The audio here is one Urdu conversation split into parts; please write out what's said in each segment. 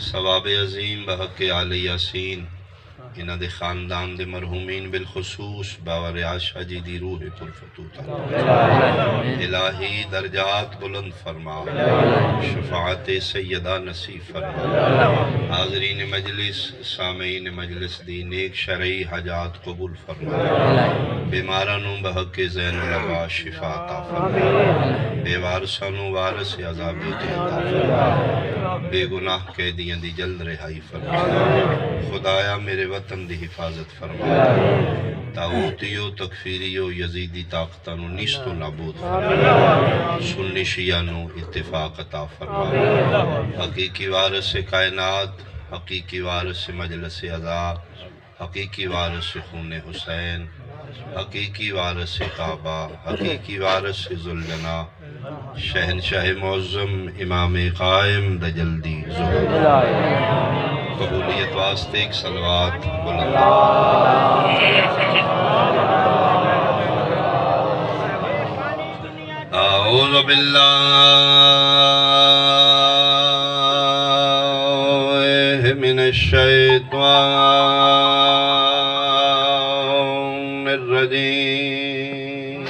ثواب عظیم بحق آل یاسین انہاں دے خاندان دے مرحومین بالخصوص باور عاشا جی دی روح پرفتوت الہی درجات بلند فرما، شفاعت سیدہ نصیب فرما، حاضرین مجلس سامعین مجلس دی نیک شرعی حاجات قبول فرما، بیمارانوں بحق زین العبا شفا عطا فرما، بے وارثانوں وارث عذابی عطا فرما، بے گناہ قیدیاں دی جلد رہائی فرما، خدایا میرے وطن دی حفاظت فرما، طاغوتیو تکفیریو یزیدی طاقتانو نیستو نابود فرما، سنی شیعانو اتفاق عطا فرما، حقیقی وارث کائنات، حقیقی وارث مجلس عزا، حقیقی وارث خون حسین، حقیقی وارث کعبہ، حقیقی وارث ذوالجنا، شہنشاہ معظم امام قائم دا جلدی ظہور، قبولیت واسطے ایک صلوات بلند اعوذ باللہ من الشیطان الرجیم،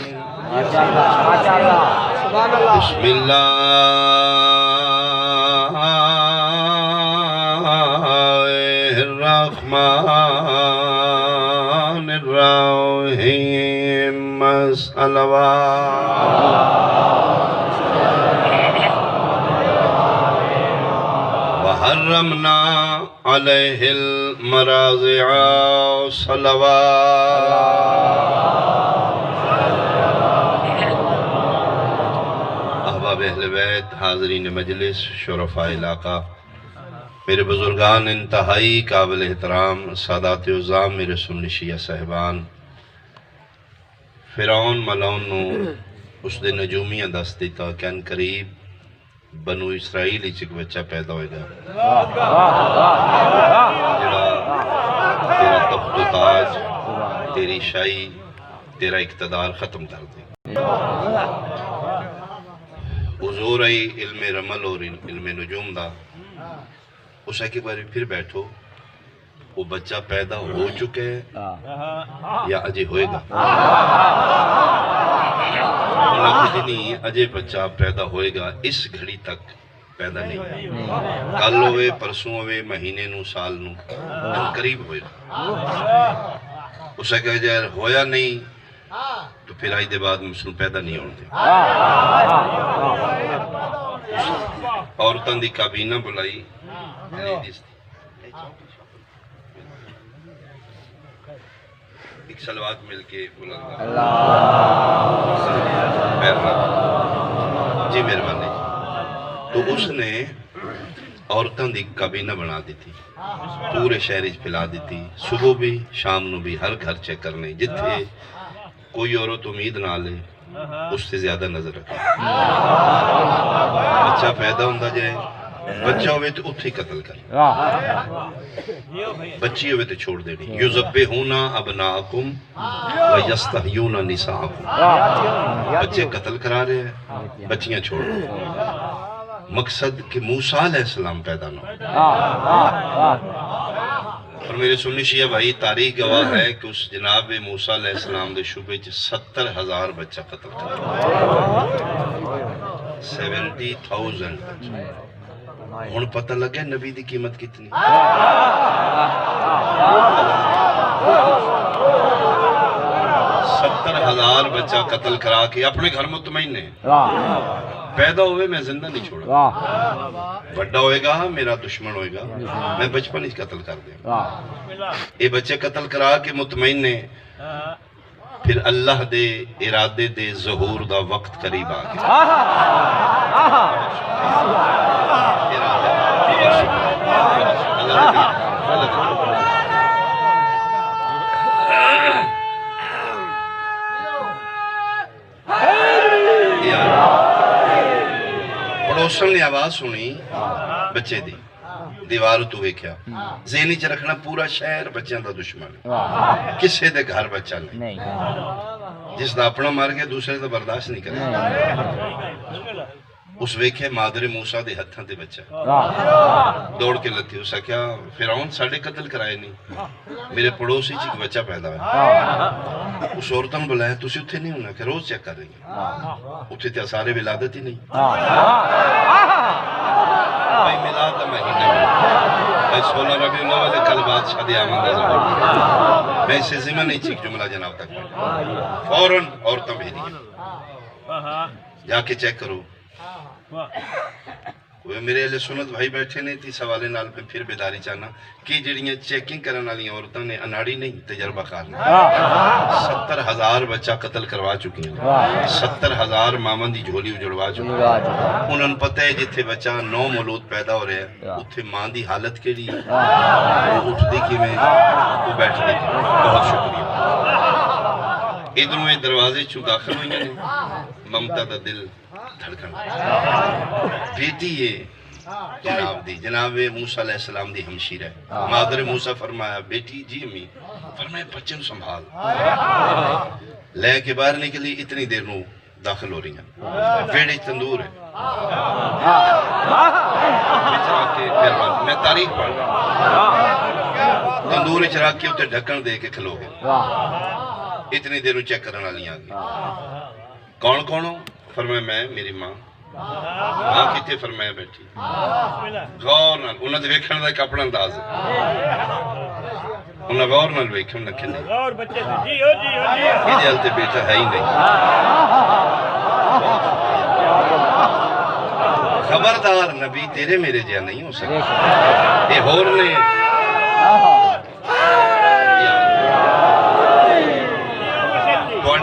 بسم اللہ الرحمن الرحیم، وحرمنا علیہ المراضع احباب اہل بیت، حاضرین مجلس، شرفاء علاقہ، میرے بزرگان انتہائی قابل احترام، سادات عظام، میرے سنی شیعہ صاحبان، فرعون ملعون نو اس دے نجومیاں دست دیتا کہ ان قریب بنو اسرائیل ہی چک بچہ پیدا ہوئے گا تیرا تخت و تاج، تیری شاہی، تیرا اقتدار ختم کر دے۔ حضور آئی علم رمل اور علم نجوم دا، اس ایک باری پھر بیٹھو، وہ بچہ پیدا ہو چکے یا اجے ہوئے گا؟ انہوں نے نہیں، اجے بچہ پیدا ہوئے گا، اس گھڑی تک پیدا نہیں، کل ہوئے، پرسوں ہوئے، مہینے نو، سال نو، ان قریب ہوئے گا۔ اسے کہا جائے ہویا نہیں تو پھر آئی دے بعد مسلم پیدا نہیں ہوتے۔ عورتاں دی کابینہ بلائی، ایک صلوات مل کے بلند جی مہربانی۔ تو اس نے عورتاں دی کابینہ بنا دی تھی، پورے شہر پھیلا دی تھی، صبح بھی شام نو بھی ہر گھر چیک کرنے، جتھے کوئی عورت امید نہ لے اس سے زیادہ نظر رکھے، بچہ پیدا ہوندہ جائے، بچہ ہوئے تو اتھے قتل کر، بچی ہوئے تو چھوڑ دے نہیں، یُذَبِّحُونَ أَبْنَاءَكُمْ وَيَسْتَحْيُونَ نِسَاءَكُمْ، بچے قتل کرا رہے ہیں، بچیاں چھوڑ رہے ہیں، مقصد کہ موسیٰ علیہ السلام پیدا نہ ہو۔ اور میرے سنی شیعہ بھائی، تاریخ گواہ ہے کہ اس جناب موسیٰ علیہ السلام دے شعبے 70,000 بچہ قتل کرا، 70,000 بچہ۔ ہون پتہ لگے نبی دی قیمت کتنی، 70,000 بچہ قتل کرا کے اپنے گھر مطمئن ہے، پیدا ہوئے میں زندہ نہیں چھوڑا، بڑا ہوئے گا میرا دشمن ہوئے گا، میں بچپن ہی قتل کر دیں۔ یہ بچے قتل کرا کے مطمئن ہے، پھر اللہ دے ارادے دے ظہور دا وقت قریب آ گیا۔ پڑوسن نے آواز سنی بچے دی، دیوار تو ویکھیا، ذہنی چ رکھنا پورا شہر بچیاں دا دشمن ہے، کسے دے گھر بچہ نہیں، جس دا اپنا مر گیا دوسرے دا برداشت نہیں کرے۔ اس ویکھے مادر موسیٰ دے ہتھاں تے بچہ دوڑ کے لتی اسا کیا فرعون ساڑھے قتل کرائے نہیں میرے پڑوسی چیک بچہ پیدا ہے اس عورتاں بلایا تو اسی اتھے نہیں ہونا کہ روز چیک کر رہی ہیں اتھے تے سارے ولادت ہی نہیں بھائی ملاد دا مہینہ بھائی 16 ربیع الاول کل بادشاہ دے آمندہ زبان میں اسے ذمہ نہیں چیک جملہ جناب تک فوراً عورتاں بھیجی جا کے چیک کرو کوئی میرے اہل سنت بھائی بیٹھے نہیں تھی سوالے نال پہ پھر بیداری چاہنا کہ جڑیاں چیکنگ کرنا لی عورتوں نے اناڑی نہیں تجربہ کارنا 70,000 بچہ قتل کروا چکی ہیں 70,000 مامن دی جھولی اجڑوا چکی ہیں انہوں نے پتہ ہے جتھے بچہ 9 مولود پیدا ہو رہے ہیں اتھے ماں دی حالت کے لیے وہ اٹھ دیکھی میں وہ بیٹھ دیکھی بہت شکریہ ادھروں میں دروازے چو داخل ہوئی ہیں ممتا دا دل دھڑکن بیٹی یہ جناب موسیٰ علیہ السلام دی ہمشیر ہے مادر موسیٰ فرمایا بیٹی جی امی فرمایا بچن سنبھال لے کے باہر نکلی اتنی دیر نو داخل ہو رہی ہیں ویڑے تندور ہے میں تاریخ پڑھ رہا تندور چراغ کے اتنے ڈھکن دے کے کھلو گے اتنی دیر نو چیک کرنا لیا گیا کون کون ہو فرمایا میں میری ماں ماں کتے فرمایا بیٹھی غور نال انہوں نے ویکھن دا کپڑا انداز ہے انہوں نے غور نال ویکھن نہ کھنے یہ جلتے بیٹا ہے ہی نہیں خبردار نبی تیرے میرے جہاں نہیں ہو سکتا یہ ہور نے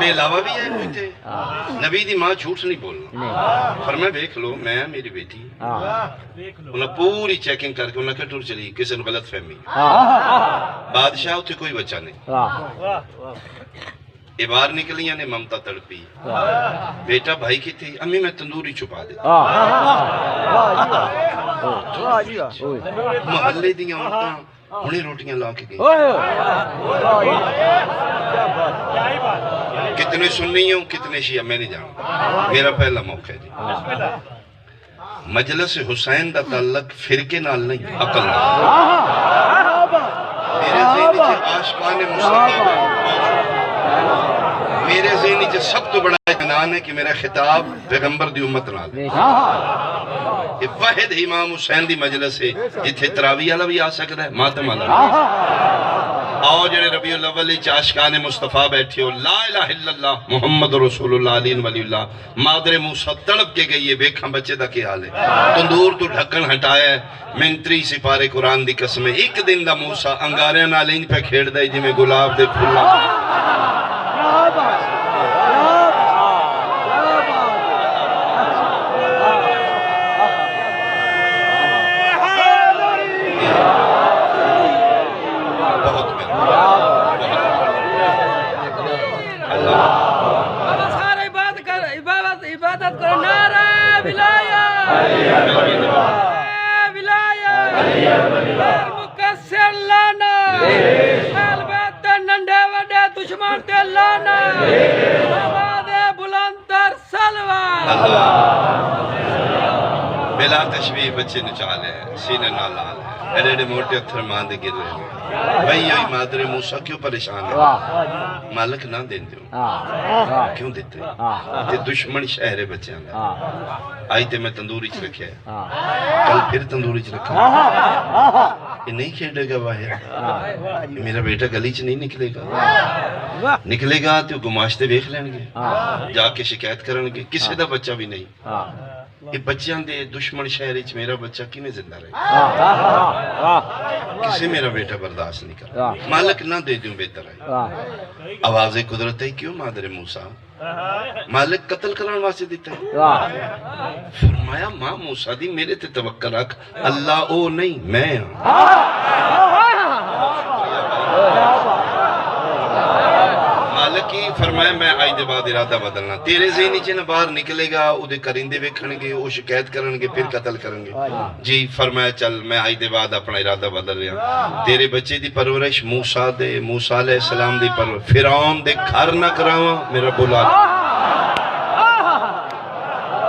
علاوہ بھی ہے کوئی تھے نبی دی ماں جھوٹ نہیں بولنا فرمایا دیکھ لو میں میری بیٹی انہوں پوری چیکنگ کر کے انہوں نے ٹور چلی کسی نے غلط فہمی بادشاہ ہوتے کوئی بچہ نہیں یہ باہر نکلیاں نے ممتا تڑپی بیٹا بھائی کی تھی امی میں تندوری چھپا دے محلے دیاں عورتاں انہیں روٹیاں لا کے گئی کتنے سنی ہوں کتنے شیعہ میں نہیں جانتا میرا پہلا موقع ہے جی مجلس حسین دا تعلق فرقے نال نہیں عقل نال میرے ذہنی چھے عاشقان مصطفیٰ میرے ذہنی چھے سب تو بڑا اطمینان ہے کہ میرا خطاب پیغمبر دی امت نال یہ واحد امام حسین دی مجلس ہے جتھے تراویح والا بھی آ سکتا ہے ماتم والا آؤ جڑے ربیع الاول عاشقان مصطفیٰ بیٹھے ہو لا الہ الا اللہ محمد رسول اللہ علیہ ولی اللہ مادر موسیٰ تڑپ کے گئی ہے بیکھاں بچے دا کی حال ہے تندور تو ڈھکن ہٹایا ہے منتری سپارے قرآن دی قسمیں ایک دن دا موسیٰ انگاریاں نالیں پہ کھیڑ دائی جی میں گلاب دے پھولا بلا تشبیح بچے نچال ہے سینے نالال ہے ایڈے موٹے اتھر ماندے گر رہے ہیں بھئی یہی مادر موسیٰ کیوں پریشان ہے مالک نہ دین دیو کیوں دیتے یہ دشمن شہر بچے ہیں آئی تے میں تندوری چ رکھے کل پھر تندوری چ رکھے یہ نہیں کھیڑے گا باہر میرا بیٹا گلی چ نہیں نکلے گا نکلے گا تو گماشتے بیخ لیں گے جا کے شکایت کرن گے کسی دا بچہ بھی نہیں یہ بچیاں دے دشمن شہری چ میرا بچہ کی میں زندہ رہے کسی میرا بیٹا برداشت نہیں کر مالک نہ دے دیوں بہتر ہے آواز قدرت ہے کیوں مادر موسیٰ مالک قتل کرن واسطے دیتا ہے فرمایا ماں موسیٰ دی میرے تے توقع رکھ اللہ او نہیں میں مالکی فرمایا میں آئی دے بعد ارادہ بدلنا تیرے ذہنی چے نہ باہر نکلے گا او دے کرندے ویکھنگے او شکایت کرنگے پھر قتل کرنگے جی فرمایا چل میں آئی دے بعد اپنا ارادہ بدل رہا تیرے بچے دی پرورش موسیٰ دے موسیٰ علیہ السلام دی پرورش فرعون دے گھر نہ کراواں میرا بولا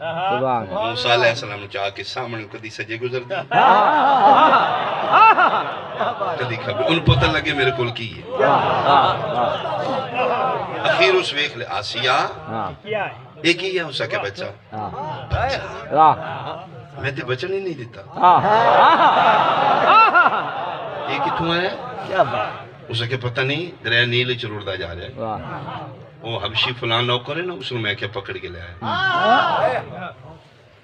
موسیٰ علیہ السلام چاہ کے سامنے کدی سجے گزر دی کدی کھبے ان پتہ لگے میرے کول کی ہے اخیر اس ویکھ لے آسیہ ایک ہی ہے اسا کے بچہ میں تے بچن ہی نہیں دیتا ایک ہی تھوں ہے اسا کے پتہ نہیں دریا نیل چرور دا جا رہا ہے وہ حبشی فلان نوکر ہے نا اس نے میں کیا پکڑ کے لے آیا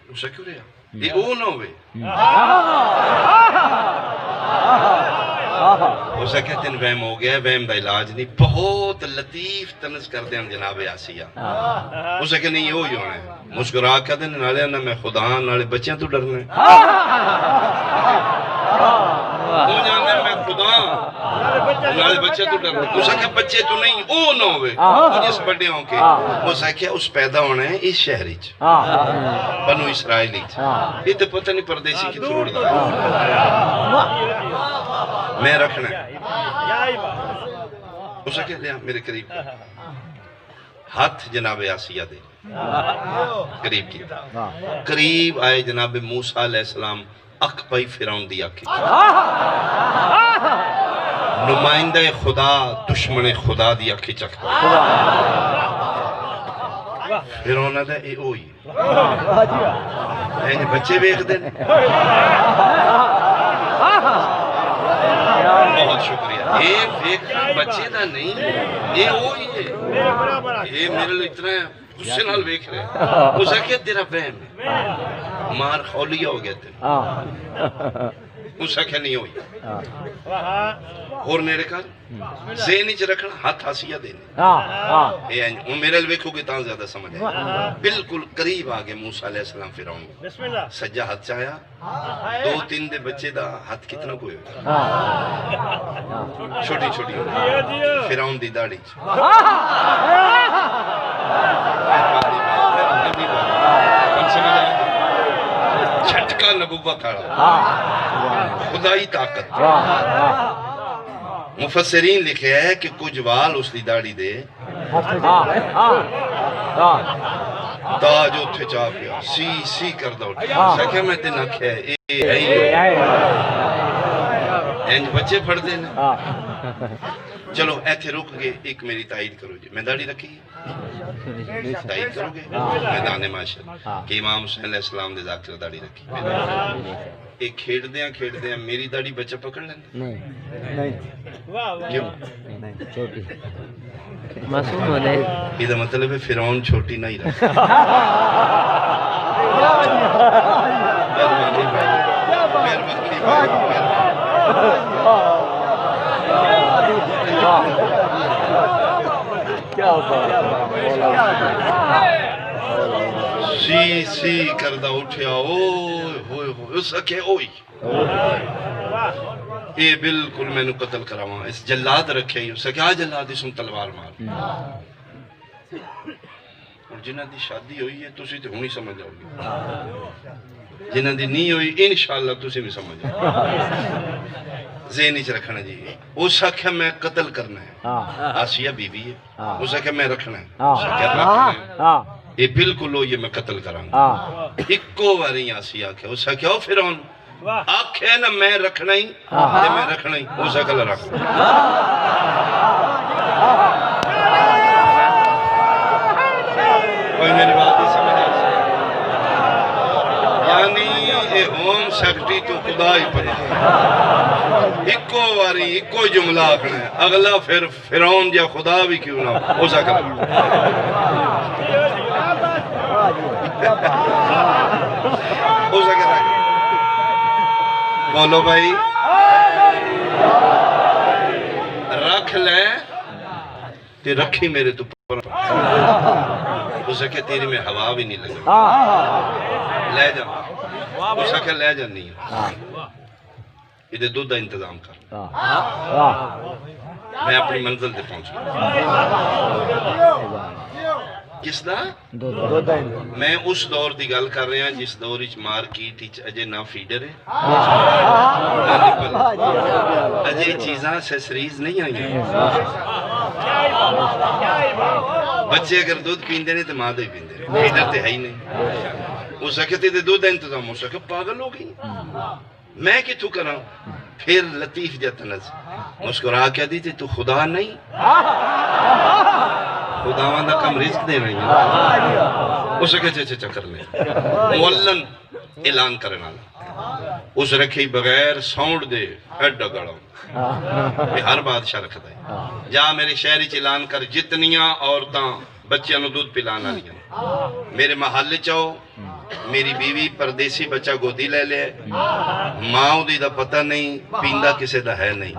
اسا کیوں رہا یہ او نہ ہوئے اسا کہتے ہیں وہم ہو گیا وہم دا علاج نہیں بہت لطیف تنز کر دیں جناب آسیہ اسا کہ نہیں یہ ہونا ہے مسکرا کہتے ہیں نالے نہ میں خدا نالے بچیاں تو ڈرنے وہ جانے میں خدا نالے بچے تو ڈرنے اسا کہ بچے تو نہیں او نہ ہوئے جس بڑے ہوں کے اسا کہ اس پیدا ہونا ہے اس شہری چ بنو اسرائیلی چ یہ تو پتہ نہیں پردیسی کی تھروڑ دا میں رکھنا ہے اسا کہ لیا میرے قریب ہاتھ جناب آسیہ دے قریب کی قریب آئے جناب موسیٰ علیہ السلام اک پائی فیرون دی آکھی نمائندہ خدا دشمن خدا دی آکھی چکتا فیرون دا اے اوئی ہے بچے بیخ دیں بہت شکریہ یہ بچے دا نہیں یہ وہی ہے یہ میرے لئے اتنا غصے نال بیکھ رہے اسا کیا تیرا بہن مار خولیہ ہو گیا تھے اسا کیا نہیں ہوئی اور میرے کار ذہنی چ رکھنا ہاتھ آسیہ دینے ان میرے لئے بیکھو گے تاں زیادہ سمجھ ہے بالکل قریب آگے موسیٰ علیہ السلام فیرون سجا ہاتھ چاہیا 2-3 دے بچے دا ہاتھ کتنا کوئی ہوگا چھوٹی چھوٹی فیرون دی داڑی چھٹکا نبوہ کھڑا خدائی طاقت مفسرین لکھے ہے کہ کچھ وال اس دی داڑی دے تاج اتھے چاہ پیا سی کر دا اٹھا سکھے میں تے نکھے اینج بچے پڑھ دینا چلو ایتھے رک گئے ایک میری تائید کرو جی میں داڑی رکھی تائید کرو گے میدان معاشر کہ امام حسین علیہ السلام دے ذاکر داڑی رکھی ایک کھیڑ دیاں میری داڑی بچہ پکڑ لینا نہیں کیوں چھوٹی معصوم ہو جائے یہ دا مطلب ہے فیرون چھوٹی نہیں رہا مہربانی بھائی سی کردہ اٹھیا اوئے ہوئے ہوئے اس اکھے اوئی یہ بالکل میں نے قتل کراواں اس جلاد رکھے ہی اس اکھے آ جلاد اسم تلوار مار اور جنہ دی شادی ہوئی ہے تُسی تے ہونی سمجھ آؤ گی جنہ دی نہیں ہوئی انشاءاللہ تُسی بھی سمجھ آؤ ذہنی چ رکھنا جی اس اکھے میں قتل کرنا ہے آسیہ بی بی ہے اس اکھے میں رکھنا ہے اس اکھے رکھنا ہے یہ بالکل ہو یہ میں قتل کروں گا ایکو واری آسیہ کے اس اکھے او فیرون آکھے نا میں رکھنا ہی میں رکھنا ہی اس اکھے رکھنا کوئی میری بات ہی سمجھ آئے یعنی یہ ہوم سیکٹری تو خدا ہی پڑھا ایکو واری ایکو جملہ آکھنا ہے اگلا پھر فیرون جا خدا بھی کیوں نہ ہو سکتا ہو سکتا بولو بھائی رکھ لیں تے رکھی میرے تو پر ہو سکے تیری میں ہوا بھی نہیں لگا لے جا ہو سکے لے جا نہیں ادھے دودھ دا انتظام کر میں اپنی منزل دے پہنچ گیا کس دا میں اس دور دی گل کر رہا جس دور وچ مارکیٹ وچ اجے نہ فیڈر ہے اجے چیزاں سیسریز نہیں آئی بچے اگر دودھ پیندے نے تو ماں دے پیندے فیڈر تے ہے ہی نہیں ہو سکے تے دودھ انتظام ہو سکے پاگل ہو گئی میں کتوں کراں پھر لطیف جتنز مسکرا کیا دی تو خدا نہیں خداوند دا کم رزق دے رہی ہیں اسے کہتے چکر لیں مولن اعلان کرنا اس رکھی بغیر ساؤنڈ دے ایڈا گڑا یہ ہر بادشاہ رکھتا ہے جا میرے شہری اعلان کر جتنیاں عورتاں بچیاں نو دودھ پلانا لیا میرے محلے چاہو میری بیوی پردیسی بچہ گودی لے لے ماں دی دا پتہ نہیں پیندہ کسے دا ہے نہیں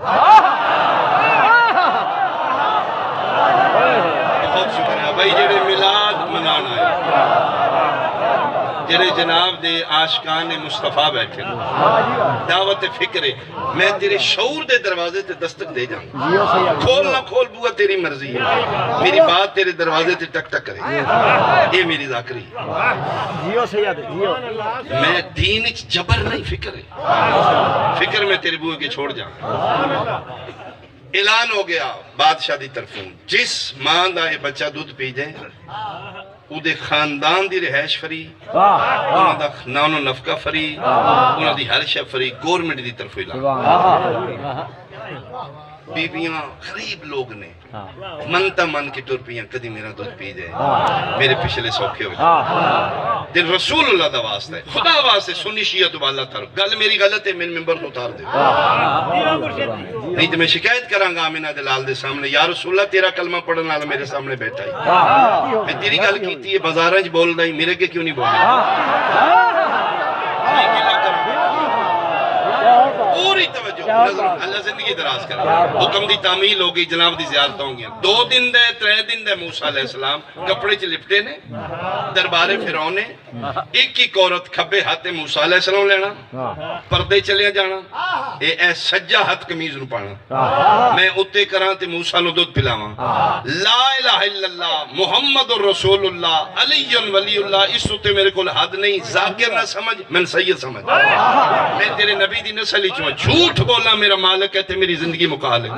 بہت شکریہ بھائی جڑے میلاد منانا ہے جڑے جناب دے عاشقان مصطفیٰ بیٹھے دعوت فکر ہے میں تیرے شعور دے دروازے تے دستک دے جاؤں کھول نہ کھول بوگا تیری مرضی ہے میری بات تیرے دروازے تے ٹک ٹک کرے یہ میری ذاکری میں دین اچ جبر نہیں فکر ہے فکر میں تیرے بوگے کے چھوڑ جاؤں اعلان ہو گیا بادشاہ دی طرفوں جس ماں دا یہ بچہ دودھ پی جائے او دے خاندان دی رہائش فری انہاں دا نانو نفقہ فری انہاں دی ہر شے فری گورنمنٹ دی طرف اعلان بیویاں غریب لوگ نے منتا من کی ٹرپیاں کدی میرا دودھ پی جائے میرے پچھلے سوکھے ہو جائے دل رسول اللہ دا واسطہ ہے خدا واسطے سنی شیعہ تو بالا تر گل میری غلط ہے میں ممبر تو اتار دے نہیں تو میں شکایت کروں گا آمینہ دلال دے سامنے یا رسول اللہ تیرا کلمہ پڑھنا والا میرے سامنے بیٹھا ہے میں تیری گل کیتی ہے بازارہ جی بول رہی میرے کے کیوں نہیں بول رہی پوری توجہ اللہ زندگی دراز کرے حکم دی تعمیل ہو گئی جناب دی زیارتہ ہوں گیا 2 دن دے 3 دن دے موسیٰ علیہ السلام کپڑے چ لپٹے نے دربار فرعون نے ایک عورت کھبے ہاتھ موسیٰ علیہ السلام لینا پردے چلے جانا اے سجا ہاتھ قمیض نو پانا میں اتے کراں تے موسیٰ نو دودھ پلاواں لا الہ الا اللہ محمد رسول اللہ علی ولی اللہ اس تے میرے کول حد نہیں ذاکر نہ سمجھ میں سید سمجھ میں تیرے نبی دی نسل ہی چوں جھوٹ بولا میرا مالک ہے تے میری زندگی مکالے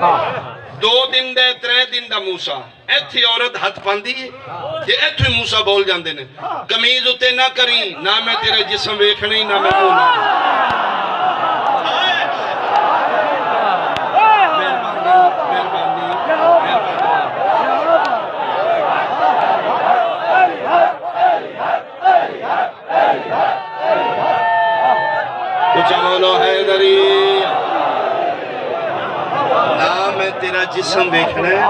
2 دن دے 3 دن دا موسیٰ ایتھی عورت ہاتھ پاندی ہے تے ایتھی موسیٰ بول جاندے نے قمیض اتے نہ کریں نہ میں تیرے جسم ویکھنے نہ میں بولنا کچھ بولو حیدری نہ میں تیرا جسم دیکھنا ہے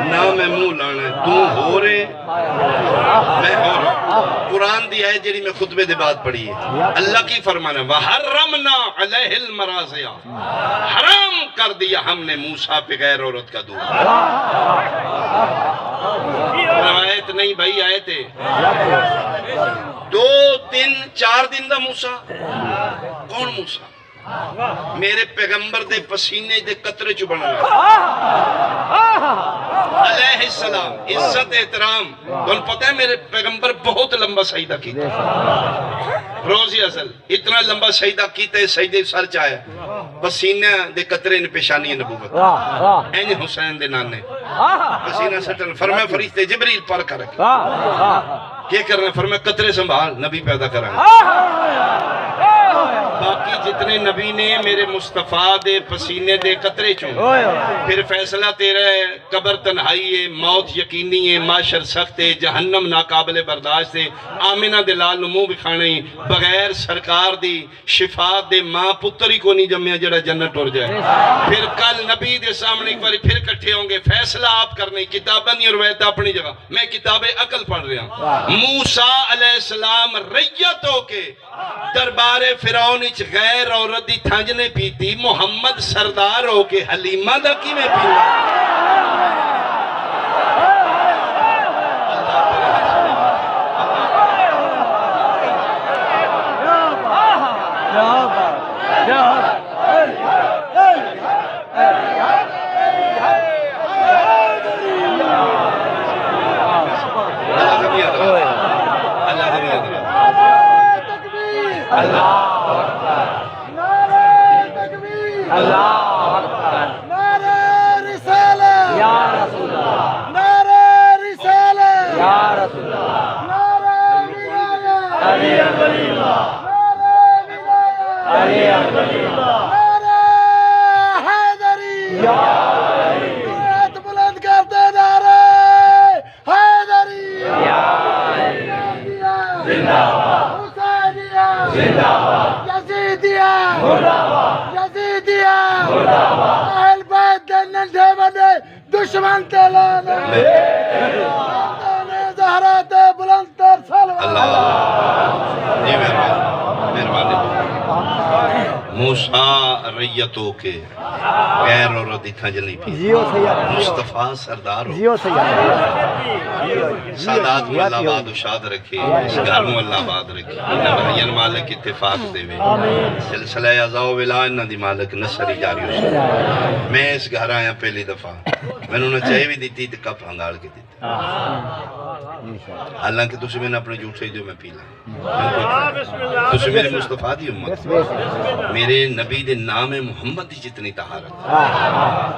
نہ میں منہ لانا ہے تو ہو رہے میں ہو رہا قرآن دی ہے جڑی میں خطبے دے بعد پڑھی ہے اللہ کی فرمانا ہے وَحَرَّمْنَا عَلَيْهِ الْمَرَازِيَا حرام کر دیا ہم نے موسیٰ پہ غیر عورت کا دودھ روایت نہیں بھائی آئے تھے 2 3 4 دن دا موسیٰ کون موسیٰ میرے پیغمبر دے پسینے دے قطرے چو بنا علیہ السلام عزت احترام تم پتہ ہے میرے پیغمبر بہت لمبا سجدہ کیتا روزی اصل اتنا لمبا سجدہ کیتا ہے سجدے سر چاہے پسینے دے قطرے نے پیشانی نبوت این حسین دے نانے پسینہ سٹن فرمائے فرشتے جبریل پر کرے کیا کرنا فرمائے قطرے سنبھال نبی پیدا کریں باقی جتنے نبی نے میرے مصطفیٰ دے پسینے دے قطرے چوں پھر فیصلہ تیرا ہے قبر تنہائی ہے موت یقینی ہے معاشر سخت ہے جہنم ناقابل برداشت ہے آمینہ دے لال نمو بکھانے بغیر سرکار دی شفاعت دے ماں پتری کو نہیں جمعہ جڑا جنت ٹور جائے پھر کل نبی دے سامنے ایک باری پھر کٹھے ہوں گے فیصلہ آپ کرنے کتابہ نہیں روایت اپنی جگہ میں کتاب عقل پڑھ رہا ہوں موسیٰ علیہ السلام ریت ہو کے دربار فرعون وچ غیر عورت دی تھنج نے پیتی محمد سردار ہو کے حلیمہ دا کی میں پیتا اللہ جی مہربانی موسیٰ ریتوں کے غیر اور دکھا جلی پی مصطفیٰ سردار ہو سادات میں اللہ آباد و شاد رکھے اس گھر میں اللہ آباد رکھے نبیان مالک اتفاق دے وے سلسلہ عزاء و ولایت نہ دی مالک نصری جاری ہو سکے میں اس گھر آیا پہلی دفعہ میں نے چاہے بھی دیتی تو کپ ہنگاڑ کے دیتی حالانکہ تُسے میں نے اپنے جھوٹے جو میں پیلا تُسے میرے مصطفیٰ دی امت میرے نبی دے نام محمد دی جتنی طہارت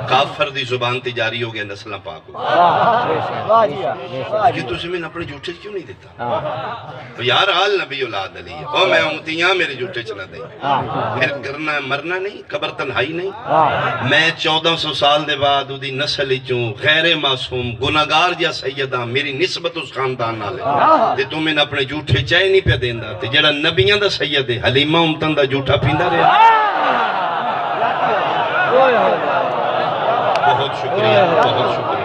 کافر دی زبان تجاری ہو گیا نسلہ پاک ہو کہ تُسے میں نے اپنے جھوٹے کیوں نہیں دیتا یار آل نبی اولاد علی اور میں امتیاں میرے جھوٹے چلا دیں پھر کرنا مرنا نہیں قبر تنہائی نہیں میں 1400 سال دے بعد دی نسل چوں غیر معصوم گناہگار یا سیدہ میری نسبت اس خاندان نالے تے تمہیں اپنے جھوٹے چائے نہیں پہ دیندہ تے جڑا نبیان دا سید ہے حلیمہ امتن دا جھوٹا پیندہ رہے بہت شکریہ بہت شکریہ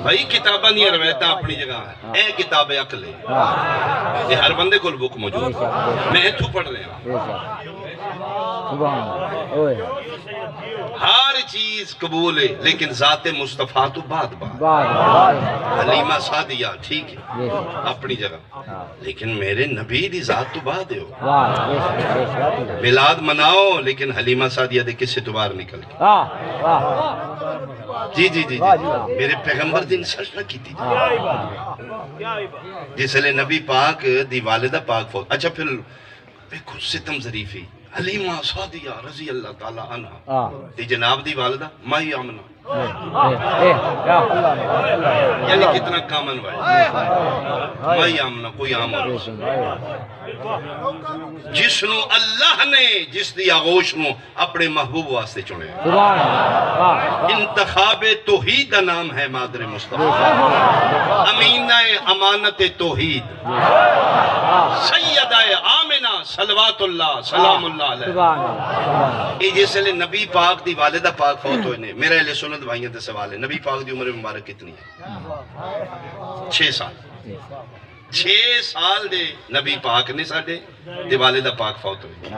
بھائی کتابہ نہیں روایتہ اپنی جگہ ہے اے کتاب عقل ہے یہ ہر بندے کو بک موجود میں ایتھو پڑھ رہے ہیں ہر چیز قبول ہے لیکن ذات مصطفیٰ تو بعد حلیمہ سعدیہ ٹھیک ہے اپنی جگہ لیکن میرے نبی دی ذات تو بعد ہے میلاد مناؤ لیکن حلیمہ سعدیہ دے کس سے تو باہر نکل کے جی جی جی میرے پیغمبر دن سچ نہ کی تھی جس لئے نبی پاک دی والدہ پاک فوت اچھا پھر بیکھو ستم ظریفی حلیمہ سعدیہ رضی اللہ تعالیٰ عنہ دی جناب دی والدہ مائی آمنہ یعنی کتنا کامن وائی مائی آمنہ کوئی عام اور جس نو اللہ نے جس دی آغوش نو اپنے محبوب واسطے چنے انتخاب توحید نام ہے مادر مصطفیٰ امینہ امانت توحید سیدہ آمنہ صلوات اللہ سلام اللہ علیہ یہ جیسے لئے نبی پاک دی والدہ پاک فوت ہوئے نے میرا اہل سنت بھائیوں تے سوال ہے نبی پاک دی عمر مبارک کتنی ہے 6 سال 6 سال دے نبی پاک نے ساڑھے دے والدہ پاک فوت ہوئے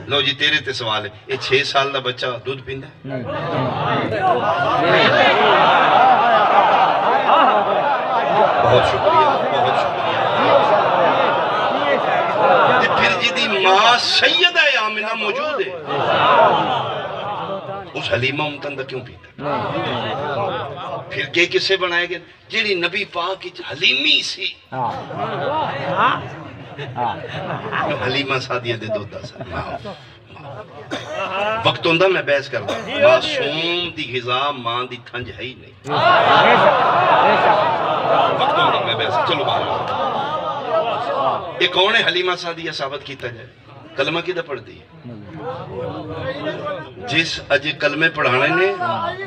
لو جی تیرے تے سوال ہے یہ 6 سال دا بچہ دودھ پیندہ ہے بہت شکریہ بہت شکریہ پھر جی دی ماں سیدہ آمنہ موجود ہے اس حلیمہ امتن دا کیوں پیتا پھر کے کس سے بنائے گئے جیڑی نبی پاک کی حلیمی سی حلیمہ سعدیہ دے دو دا سا وقت ہوندہ میں بحث کرتا معصوم دی غذا ماں دی تھنج ہے ہی نہیں وقت ہوندہ میں بحث چلو باہر ایک کون ہے حلیمہ سعدیہ ثابت کیتا جائے کلمہ کی دا پڑھ دی جس اجے کلمے پڑھانے نے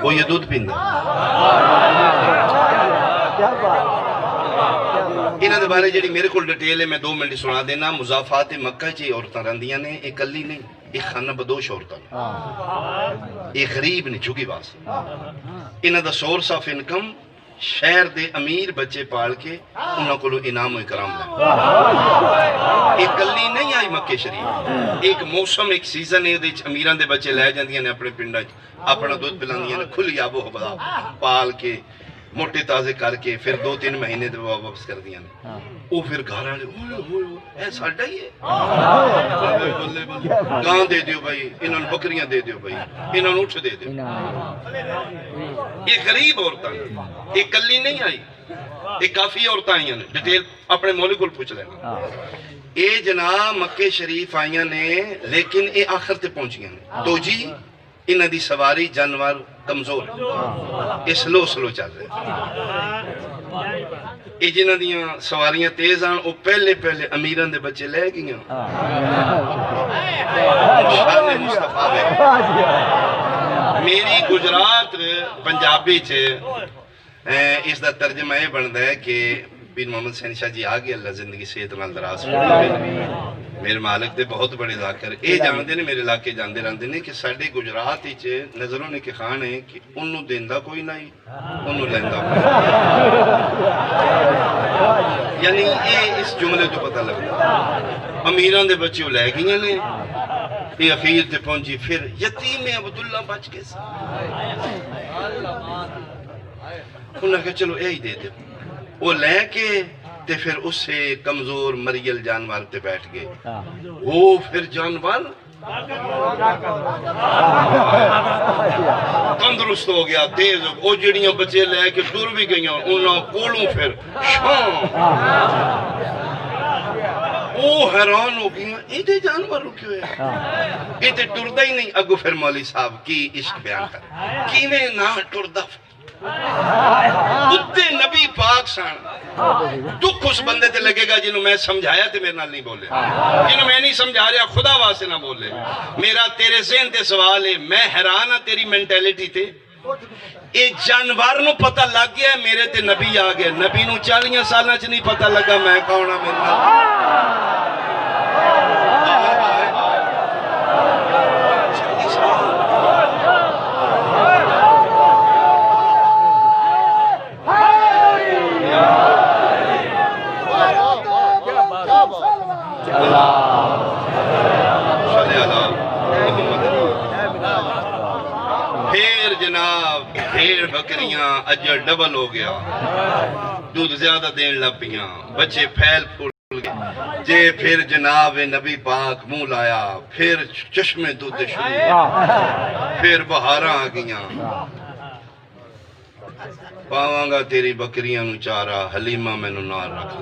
وہ یہ دودھ پیندہ انہاں دے بارے جڑی میرے کو ڈیٹیل ہے میں 2 منٹ سنا دینا مضافات مکہ چی عورتاں رندیاں نے ایک کلی نہیں ایک خانہ بدوش عورتاں ایک غریب نے جھگی باس انہاں دا سورس آف انکم شہر دے امیر بچے پال کے انہاں کو انعام و اکرام لیں ایک کلی نہیں آئی مکہ شریف ایک موسم ایک سیزن ہے امیران دے بچے لے جاندیاں نے اپنے پنڈا اپنا دودھ پلاندیاں نے کھلی آب و ہوا پال کے موٹے تازے کر کے پھر 2-3 مہینے دے واپس کر دیا نے وہ پھر گھر آنے اے ساڑھا ہی ہے گاں دے دیو بھائی انہوں نے بکریاں دے دیو بھائی انہوں نے اٹھ دے دیو یہ غریب عورتاں ایک کلی نہیں آئی ایک کافی عورتاں آئیاں نے ڈیٹیل اپنے مولک کو پوچھ لینا اے جناب مکہ شریف آئیاں نے لیکن اے آخر تے پہنچ گئے تو جی انہاں دی سواری جانور کمزور یہ سلو چل رہے یہ جنہاں دیاں سواریاں تیز آن وہ پہلے امیران دے بچے لے گئیں شان مصطفیٰ بے میری گجرات پنجابی چھے اس دا ترجمہ یہ بندہ ہے کہ پیر محمد حسین شاہ جی آگے اللہ زندگی صحت نال دراز فرمائے میرے مالک دے بہت بڑے ذاکر اے جاندے نے میرے علاقے جاندے رہندے نے کہ ساڈے گجرات وچ نظروں نے کہ خان ہے کہ انہوں دیندا کوئی نہیں انہوں لیندا یعنی یہ اس جملے تو پتہ لگدا امیراں دے بچے لے گئے نے یہ اخیر تے پہنچی پھر یتیم عبداللہ بچ کے سا انہوں نے کہا چلو یہی دے دے وہ لے کے تے پھر اس سے کمزور مریل جانور تے بیٹھ گئے وہ پھر جانور تندرست ہو گیا تیز ہو وہ جڑیاں بچے لے کے دور بھی گئیاں انہوں کولوں پھر شام وہ حیران ہو گئی یہ تے جانور رکے ہوئے یہ تے ٹردہ ہی نہیں اگو پھر مولی صاحب کی عشق بیان کر کینے نہ ٹردہ اتنے نبی پاک سان دکھ اس بندے تے لگے گا جنہوں میں سمجھایا تے میرے نال نہیں بولے جنہوں میں نہیں سمجھا رہا خدا واسطے نہ بولے میرا تیرے ذہن تے سوال ہے میں حیران ہاں تیری مینٹیلٹی تے اے جانور نو پتہ لگ گیا ہے میرے تے نبی آ گیا نبی نو 40 سالاں چ نہیں پتہ لگا میں کون ہاں میرے نال پھر جناب بھیڑ بکریاں اجر ڈبل ہو گیا دودھ زیادہ دین لپیاں بچے پھیل پھول گئے جے پھر جناب نبی پاک منہ لایا پھر چشمے دودھ شروع پھر بہاراں آ گیاں پاواں گا تیری بکریاں نو چارا حلیمہ میں نو نار رکھ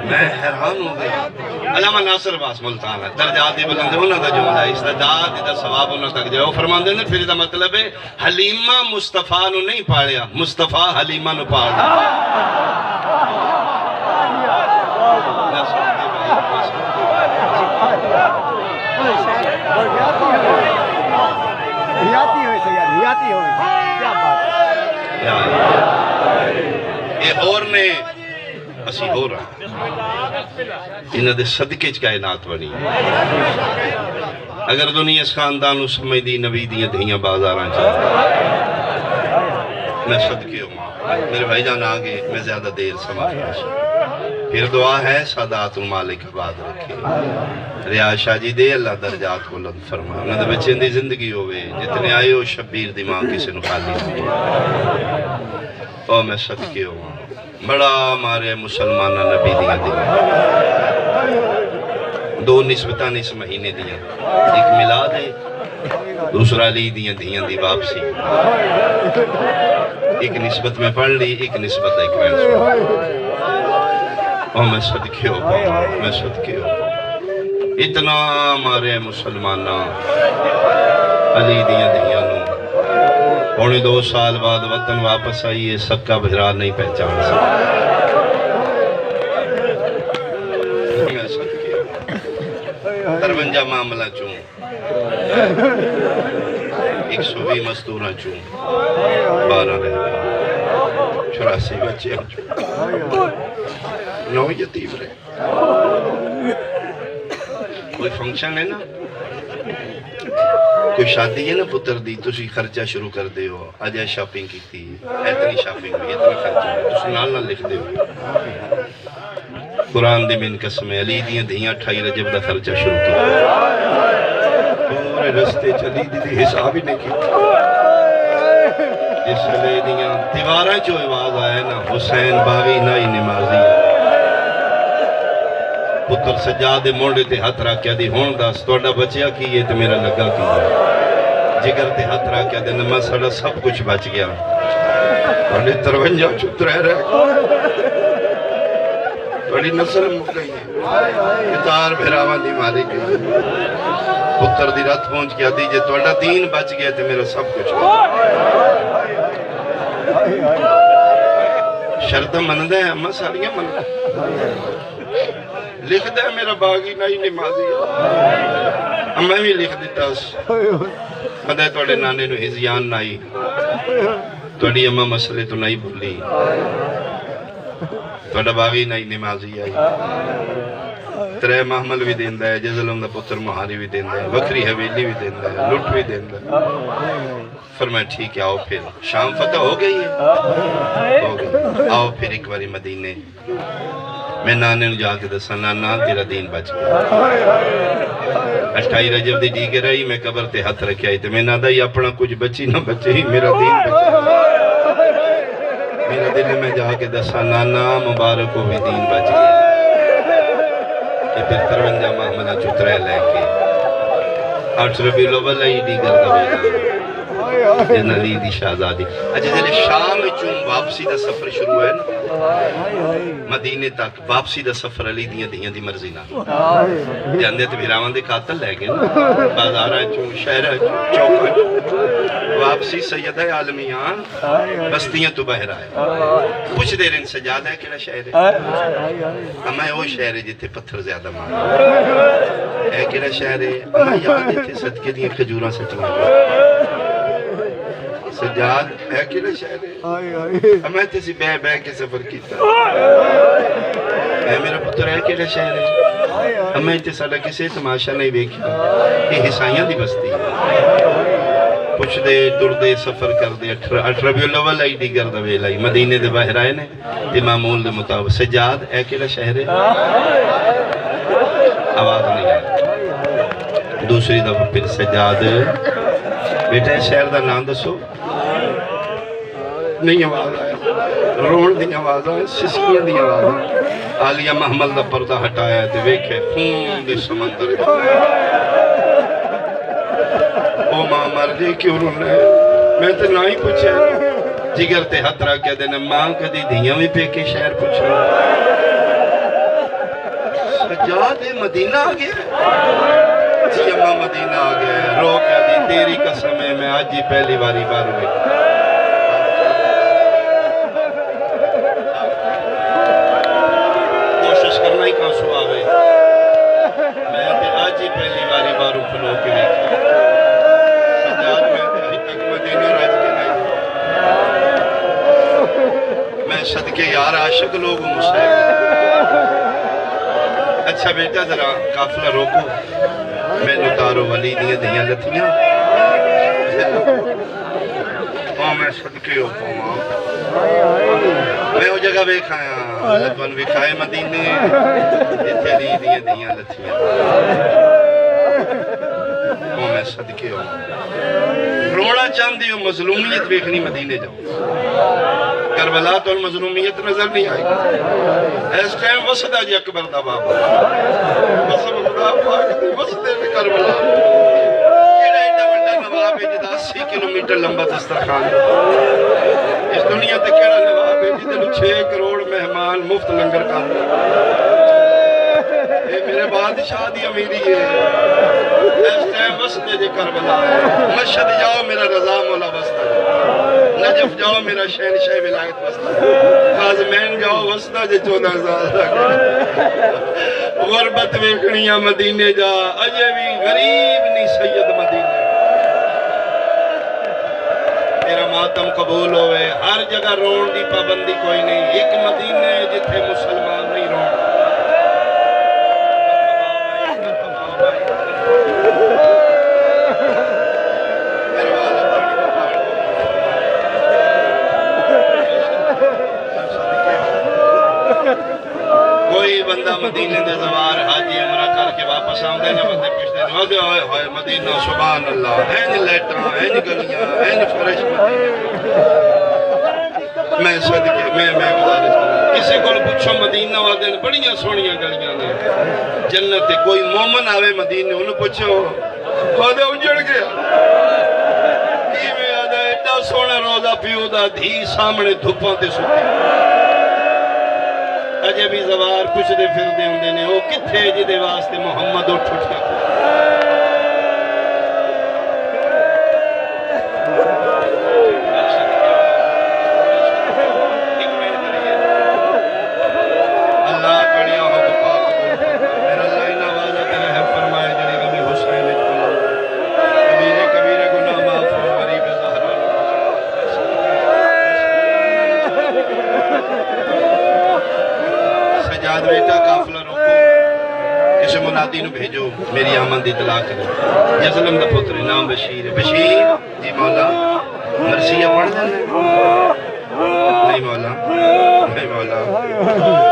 میں حیران ہو گیا علامہ ناصر عباس ملتان ہے درجات بلند ہونا دا جملہ ہے استعداد دا ثواب ہونا تک جائے وہ فرمان دے نے پھر دا مطلب ہے حلیمہ مصطفیٰ نو نہیں پاڑیا مصطفیٰ حلیمہ نو پاڑیا یہ اور نے اسی ہو رہا انہاں دے صدقے چ کائنات بنی اگر دنیا اس خاندان اس سمجھ دی نبی دیاں دھیاں بازاراں چاہتا میں صدقے ہوں میرے بھائی جان آگے میں زیادہ دیر سما پھر دعا ہے سادات المالک آباد رکھے ریاض شاہ جی دے اللہ درجات کو بلند فرما انہاں دے بچے دی زندگی ہوئے جتنے آئے ہو شبیر دی ماں کسی نو خالی ہوئے اور میں صدقے ہوں بڑا مارے مسلمانہ نبی دیاں دو نسبتاں اس مہینے دیاں ایک میلاد ہے دوسرا لی دیاں دی واپسی ایک نسبت میں پڑھ لی ایک نسبت ایک میں سن اور میں صدقے ہو میں صدقے ہو اتنا مارے مسلمانہ علی دیاں نو پونے 2 سال بعد وطن واپس آئی ہے سکا بھرا نہیں پہچان سکتا میں صدقے ہو 53 معاملہ چون 120 مزدوراں چون 12 رہے 84 بچے چون 9 یتیم رہے کوئی فنکشن ہے نا کوئی شادی ہے نا پتر دی تسی خرچہ شروع کر دے ہو آجا شاپنگ کی تھی اتنی شاپنگ ہوئی اتنا خرچہ ہوئی تسی نال نال لکھ دے ہو قرآن دی من قسم علی دیاں دھیاں 28 رجب دا خرچہ شروع کیا پورے رستے چلی دی حساب ہی نہیں کی اس لئے دیاں دیواراں جو آواز آئے نا حسین باغی نائی نمازی پتر سجادے موڑے تے ہاتھ رکھیا دی ہون داس توڑا بچیا کیے تے میرا لگا کیے جگر تے ہاتھ رکھیا دے نمہ سڑا سب کچھ بچ گیا توڑے 53 چھت رہ توڑی نسل مک گئی ہے کتار بھراوان دی ماری گئی پتر دی رات پہنچ گیا دیجے توڑا دین بچ گیا تے میرا سب کچھ شرط من دے اما ساریاں من لکھ دے میرا باغی نہیں نمازی میں بھی لکھ دیتا پتہ ہے توڑے نانے نو ہزیان نائی توڑی اممہ مسئلے تو نہیں بھولی توڑا باغی نہیں نمازی آئی ترے محمل بھی دیندہ ہے جزلم دا پتر مہاری بھی دیندہ ہے وکری حویلی بھی دیندہ ہے لٹ بھی دیندہ ہے فرمایا ٹھیک ہے آؤ پھر شام فتح ہو گئی ہے ہو گئی آؤ پھر ایک باری مدینے میں نانے نو جا کے دسا نانا تیرا دین بچ گیا 28 رجب دی ڈیگر رہی میں قبر تے ہاتھ رکھے آئی تے میں نادا ہی اپنا کچھ بچی نہ بچے ہی میرا دین بچا میرا دل میں جا کے دسا نانا مبارک کو بھی دین بچ گیا کہ پھر 53 محمدہ چترے لے کے 8 ربیع الاول ہی ڈیگر دا بینا جن علی دی شہزادی اچھا جلے شام چون واپسی دا سفر شروع ہے نا مدینے تک واپسی دا سفر علی دیاں دی مرضی نہ جاندے تے بھیراوان دے قاتل لے گئے بازارہ چون شہرہ چوکہ واپسی سیدہ عالمیان بستیاں تو بہر آئے کچھ دیر ان سجادہ ہے کیڑا شہر ہے ہمیں وہ شہر ہے جتے پتھر زیادہ مانا ہے کیڑا شہر ہے ہمیں یاد ہے تھے صدقے دیاں خجوراں سٹیاں سجاد ہے کیڑا شہر ہے ہمیں تیسی بے بے کے سفر کیتا اے میرا پتر ہے کیڑا شہر ہے ہمیں تے ساڑا کسے تماشا نہیں بیکھا یہ حسائیاں دی بستی ہے پوچھ دے ٹر دے سفر کر دے 8 ربیع الاول آئی دیگر دا ویل آئی مدینے دے باہر آئے نے تے معمول دے مطابق سجاد ہے کیڑا شہر ہے آواز نہیں آئی دوسری دفعہ پھر سجاد بیٹا شہر دا نام دسو نہیں آواز آیا رون دی آواز آیا سسکیاں دی آواز آیا آلیہ محمل دا پردہ ہٹایا تے ویکھے خون دے سمندر او ماں مر جے کیوں رونا ہے میں تے نہ ہی پوچھے جگر تے ہتھ رکھ کے دینا ماں کدی دیاں بھی پہ کے شہر پوچھے سجاد مدینہ آ گیا جی اماں مدینہ آ گیا رو کے دی تیری قسم ہے میں آج ہی پہلی باری بار ہوئی کوشش کرنا ہی کہاں سو آوے میں تے آج ہی پہلی باری بار کھلو کے ویکھی سجاد میں ابھی تک مدینہ راج کے نہیں میں صدقے یار عاشق لوگ مسلم اچھا بیٹا ذرا قافلہ روکو میں نتارو ولی دیاں لتھیاں میں صدقے ہو پاؤں میں وہ جگہ بیکھایا لطفاً بیکھائے مدینے جتے دیاں لتھیاں میں صدقے ہو روڑا چاندی ہوں مظلومیت بیکھنی مدینے جاؤ کربلا تو المظلومیت نظر نہیں آئی اس ٹائم وسدہ جی اکبر دا بابا وسدہ خدا پاک دی وسدے میں کربلا کیڑا ایڈا بڑا نواب ہے جدا 80 کلومیٹر لمبا دسترخوان اس دنیا تے کیڑا نواب ہے جدے 6 کروڑ مہمان مفت لنگر کر اے میرے بادشاہ دی امیری ہے اس ٹائم وسدے جی کربلا ہے مشہد جاؤ میرا رضا مولا وسدہ نجف جاؤ میرا شہنشاہ ولایت وسطہ قازمین جاؤ وسطہ جے 14 سال تک غربت ویکھنیاں مدینے جا اجے بھی غریب نہیں سید مدینے تیرا ماتم قبول ہوئے ہر جگہ رون دی پابندی کوئی نہیں ایک مدینے جتھے مسلمان نہیں رون کوئی بندہ مدینے دے زوار حاجی عمرہ کر کے واپس آؤں دے نا بندے پوچھتے ہیں ہوئے ہوئے ہوئے مدینہ سبحان اللہ این لیٹاں این گلیاں این فرش مدینہ میں صدقے میں گزارش کروں کسی کو پوچھو مدینہ والے بڑیاں سونیاں گلیاں نے جنت کوئی مومن آوے مدینہ انہوں پوچھو خودے اجڑ گیا کی میں آدھا ایڈا سونا روزہ پیو دا دھی سامنے دھپاں تے سوتے اجے بھی زوار پوچھ دے پھر دے ہوں دینے وہ کتھے جی دے واسطے محمد اٹھ اٹھ کے اللہ کڑیا ہو بپا میرا اللہ انہ والا تیرے ہے فرمائے جنہی کبھی حسین کبیرے گناہ سجاد بیٹا قافلہ روکو کسی منادی نو بھیجو میری آمد دی اطلاع کرو یزلم دا پتر نام بشیر ہے بشیر جی مولا مرثیہ پڑھ دینا نہیں مولا نہیں مولا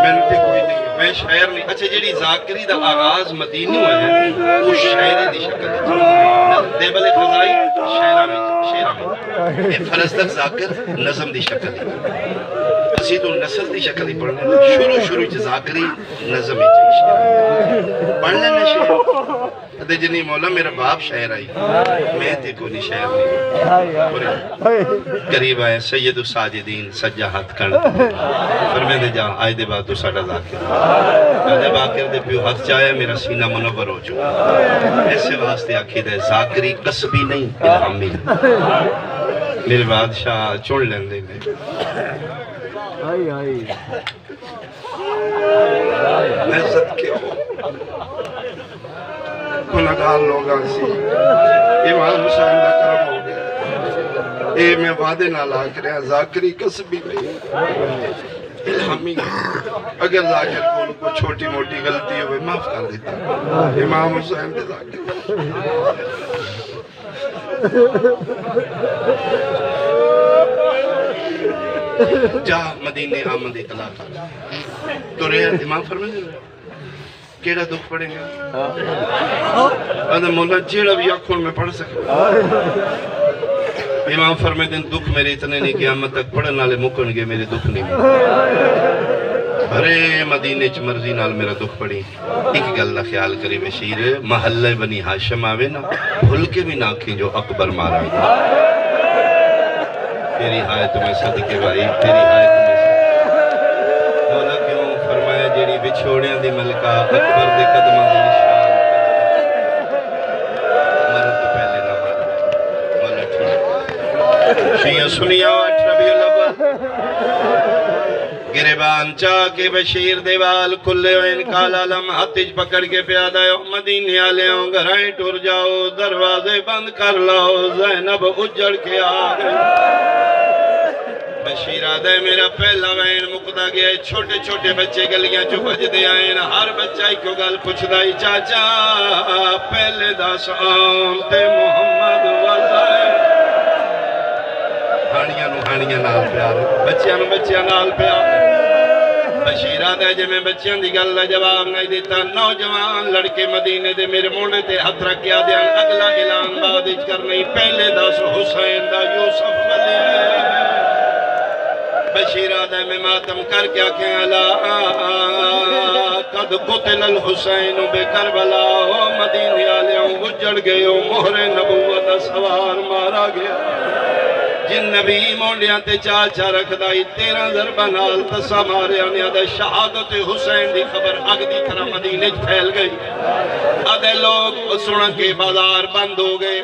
میں نے کوئی نہیں میں شاعر نہیں اچھا جیڑی ذاکری دا آغاز مدینی ہوئے ہیں وہ شاعرے دی شکل ہے دیبل خزائی شاعرہ میں یہ فرزدق ذاکر نظم دی شکل ہے اسی تو نسل دی شکل ہی پڑھنے شروع ذاکری نظم ہی چاہیے پڑھ لینا شاعر دے جنی مولا میرا باپ شاعر آئی میں تے کو نہیں شاعر نہیں قریب آئے سید الساجدین سجا ہاتھ کرنا فرمے دے جا آئے دے بعد تو ساڑھا ذاکر آئے باکر دے پیو ہاتھ چاہے میرا سینہ منور ہو چکا ایسے واسطے آکھی دے ذاکری قصبی نہیں الہامی میرے بادشاہ چون لین دے میں صدقے ہو گناہگار لوگاں سی امام حسین دا کرم ہو گیا اے میں وعدے نہ لا کرے ذاکری قصبی نہیں الہامی اگر ذاکر کو چھوٹی موٹی غلطی ہوئے معاف کر دیتا امام حسین دے ذاکر جا مدینے آمد اطلاع کر تو رہے امام فرمائے کیڑا دکھ پڑھیں گے مولا جیڑا بھی آنکھوں میں پڑھ سکے امام فرمائے دن دکھ میرے اتنے نہیں قیامت تک پڑھن والے مکن گے میرے دکھ نہیں ارے مدینے چ مرضی نال میرا دکھ پڑی ایک گل دا خیال کری بشیر محلہ بنی ہاشم آوے نا بھول کے بھی نہ آکھیں جو اکبر مارا تیری آیت میں صدقے بھائی تیری آیت میں مولا کیوں فرمایا جیڑی بچھوڑیاں دی ملکہ اکبر دے قدمہ دی نشان مرد تو پہلے نہ مارا مولا ٹھیک شیعہ سنیا آٹھ ربیع الاول گریبان چاہ کے بشیر دیوال کھلے ہوئے انکال عالم ہاتھ پکڑ کے پیادہ مدینے آلے ہوں گھرائیں ٹور جاؤ دروازے بند کر لاؤ زینب اجڑ کے آگئے بشیر آدھے میرا پہلا وین مقدہ گیا چھوٹے چھوٹے بچے گلیاں جو بج دے آئین ہر بچہ کو گل پچھ دائی چاچا پہلے دا شام تے محمد والدائے ہانیاں نال پیار بچیاں نال پیار بشیر آدھے جے میں بچیاں دی گل جواب نہیں دیتا نوجوان لڑکے مدینے دے میرے موڑے تے ہاتھ رکھیا دیان اگلا اعلان بادج کرنی پہلے دا حسین دا یوسف ولی بشیر آدھے میں ماتم کر کیا کہلا قد قتل الحسین بے کربلا مدینے آلیاں گجڑ گئے مہر نبوت سوار مارا گیا جن نبی مونڈیاں تے چاچا رکھ دائی 13 ضربہ نال تسا مارے آنے آدھے شہادت حسین دی خبر اگ دی طرح مدینے پھیل گئی آدھے لوگ سنن کے بازار بند ہو گئے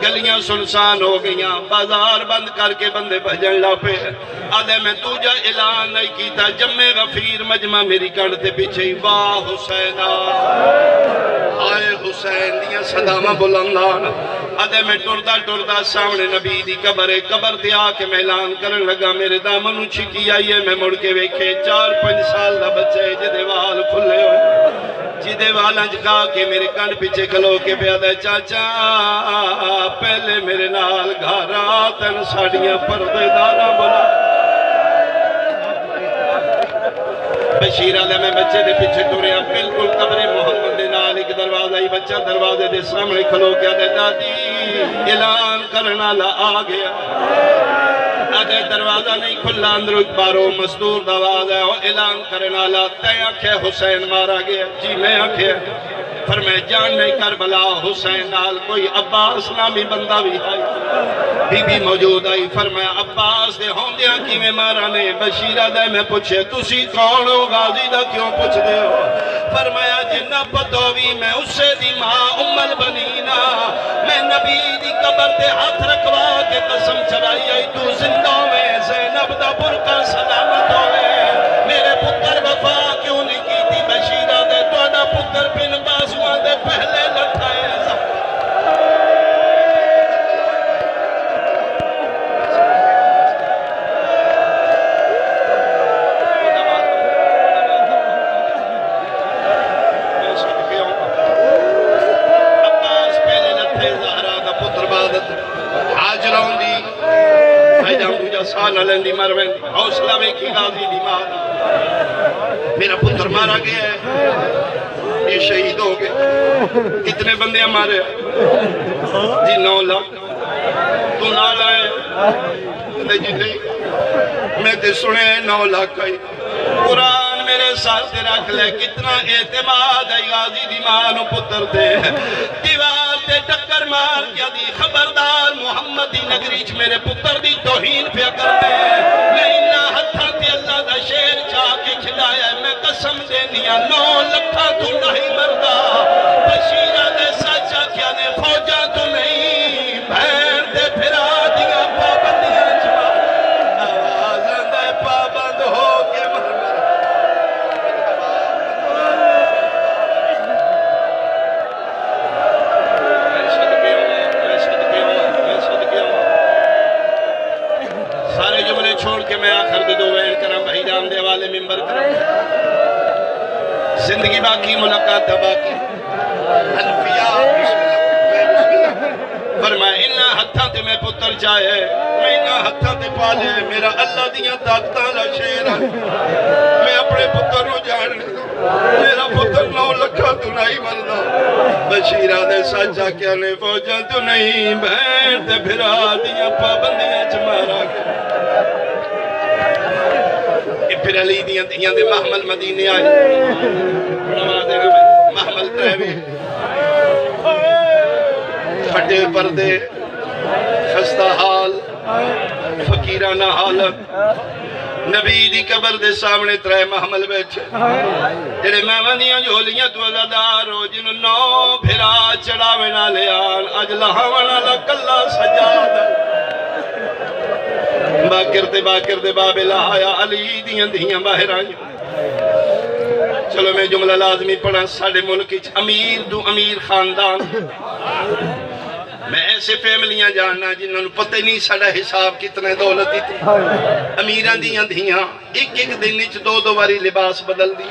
گلیاں سنسان ہو گئیاں بازار بند کر کے بندے بھجن لا پہ آدھے میں تجھا اعلان نہیں کیتا جمع غفیر مجمع میری کڑتے پیچھے واہ حسین آئے حسین دیا صدامہ بلندان آدھے میں ٹردہ سامنے نبی دی قبر تے آکے میں اعلان کرن لگا میرے دامنو چھکی آئیے میں مڑ کے ویکھے 4-5 سال دا بچے جدے وال کھلے ہوئے جدے والاں جگا کے میرے کن پیچھے کھلو کے پیادہ چاچا پہلے میرے نال گھارا تن ساڑیاں پردے دارا بلا بشیر آدھے میں بچے دے پیچھے ٹوریا بالکل قبر محمد دے نال ایک دروازہ ہی بچہ دروازے دے سامنے کھلو کے آدھے دادی اعلان کرنا لا آگیا آدھے دروازہ نہیں کھلا اندر ایک بارو مزدور دواز ہے اعلان کرنا لا تے آنکھے حسین مارا گیا جی میں آنکھے فرمائے جان نہیں کربلا حسین نال کوئی عباس نامی بندہ بھی آئی بی بی موجود آئی فرمایا عباس دے ہوندیاں کی میں مارا نے بشیرہ دے میں پوچھے تسی کون ہو غازی دا کیوں پوچھ دے ہو فرمایا جنہ پتوی میں اسے دی ماں ام البنینا میں نبی دی قبر تے ہاتھ رکھوا کے قسم چڑھائی آئی تو زندہ میں زینب دا برکہ سلامت ہوئے میرے پتر وفا کیوں نہیں کی تھی بشیرہ دے تو دا پتر بن بازوان دے پہلے لٹھائے جا سال لیندی مر ویندی حوصلہ ویکھی غازی دی ماں دا میرا پتر مارا گیا ہے یہ شہید ہو گئے کتنے بندے ہمارے جی 9 لاکھ تو نال آئے جی نہیں میں تے سنے 9 لاکھ آئی قرآن میرے ساتھ رکھ لے کتنا اعتماد ہے غازی دی مانو پتر دے دیوار تے ٹکر مار کیا دی خبردار محمد دی نگریچ میرے پتر دی توہین پہ کر دے میں انہا ہتھا تے اللہ دا شیر چاہ کے کھلایا میں قسم دینیا 9 لکھا تو نہیں مردہ بشیرہ دے سچا کیا نے فوجہ تو نہیں بہن دے پھرا دیا پابندیاں جمع آوازیں دے پابند ہو کے سارے جملے چھوڑ کے میں آخر دے دو وین کرم بھائی جان دے والے ممبر کرم زندگی باقی ملاقات باقی انفیاء فرمائے انہا ہتھاں تے میں پتر چاہے میں انہا ہتھاں تے پالے میرا اللہ دیاں طاقتاں لا شیر ہے میں اپنے پتر نو جان میرا پتر 9 لکھا تو نہیں مردہ بشیرہ دے سچا کیا نے فوجہ تو نہیں بہن تے پھرا دیاں پابندیاں چمارا گیا پھر علی دیاں دے محمل مدینے آئے محمل تریوی پھٹے پردے خستہ حال فقیرانہ حالت نبی دی قبر دے سامنے ترے محمل بیٹھے جڑے مہمانیاں جھولیاں تو عزادار ہو جنہوں 9 پھرا چڑھاوے نہ لے آن اج لہاونا لکلہ سجاد باکر دے بابل آیا علی دیاں باہر آئیں چلو میں جملہ لازمی پڑھا ساڑھے ملکی امیر دو امیر خاندان میں ایسے فیملیاں جاننا جنہوں نے پتہ نہیں ساڑھا حساب کتنے دولت دی تھی امیران دیاں ایک دن نیچ 2 باری لباس بدل دی